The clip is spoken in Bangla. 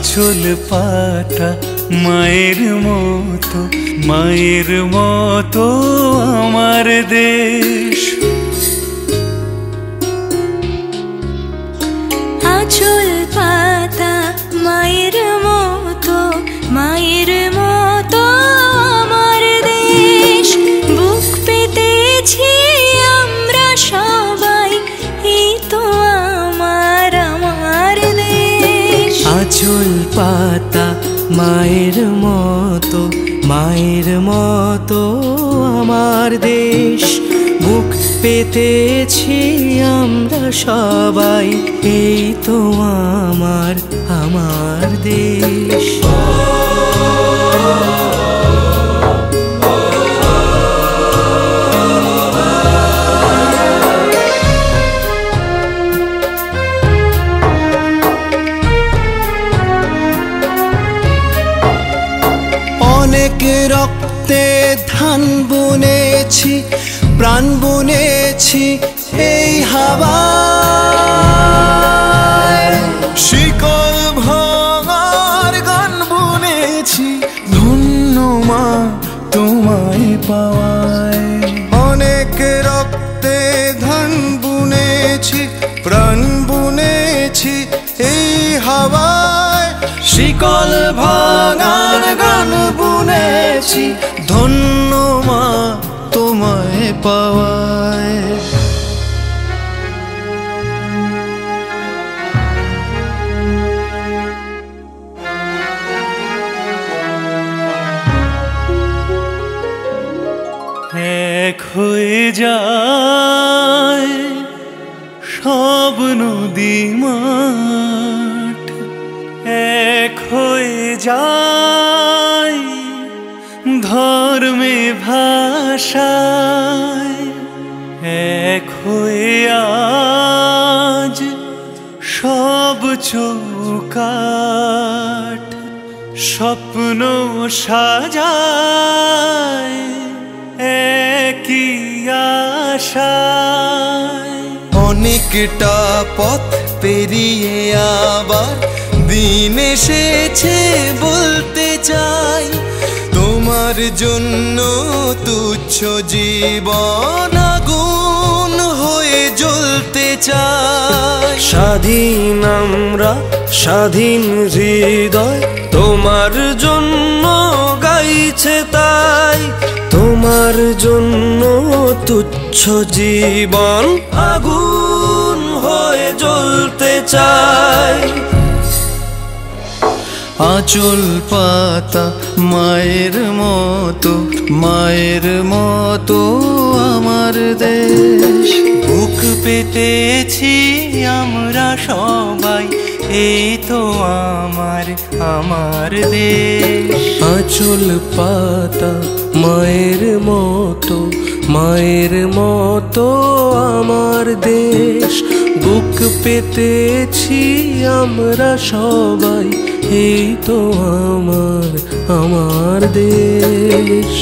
আঁচল পাতা মায়ের মতো আমার দেশ। আঁচল পাতা মায়ের মতো আমার দেশ। বুক পেতেছি আমরা সবাই, এই তো আমার দেশ। আঁচল পাতা মায়ের মতো আমার দেশ। বুক পেতেছি আমরা সবাই, এই তো আমার দেশ। অনেক রক্তে ধান বুনেছি, প্রাণ বুনেছি এই হাওয়ায়। শিকল ভাঙার গান বুনেছি, ধন্য মা তোমায় পাওয়ায়। অনেক রক্তে ধান বুনেছি, প্রাণ বুনেছি এই হাওয়ায়। শিকল ভাঙার গান বুনেছি, ধন্য মা তোমায় পাওয়ায়। এক হয়ে যায় সব নদী মাঠ, এক হয়ে যায় ধর্মে ভাষায়। এক হয়ে আজ সব চৌকাঠ, স্বপ্ন সাজায় একই আশায়। অনেকটা পথ পেরিয়ে আবার দিন এসেছে বলতে চাই, তোমার জন্য তুচ্ছ জীবন আগুন হয়ে জ্বলতে চাই। স্বাধীন আমরা, স্বাধীন হৃদয় তোমার জন্য গাইছে তাই। তোমার জন্য তুচ্ছ জীবন আগুন হয়ে জ্বলতে চাই। আঁচল পাতা মায়ের মতো আমার দেশ। বুক পেতেছি আমরা সবাই, এই তো আমার দেশ। আঁচল পাতা মায়ের মতো আমার দেশ। বুক পেতেছি আমরা সবাই, এই তো আমার দেশ।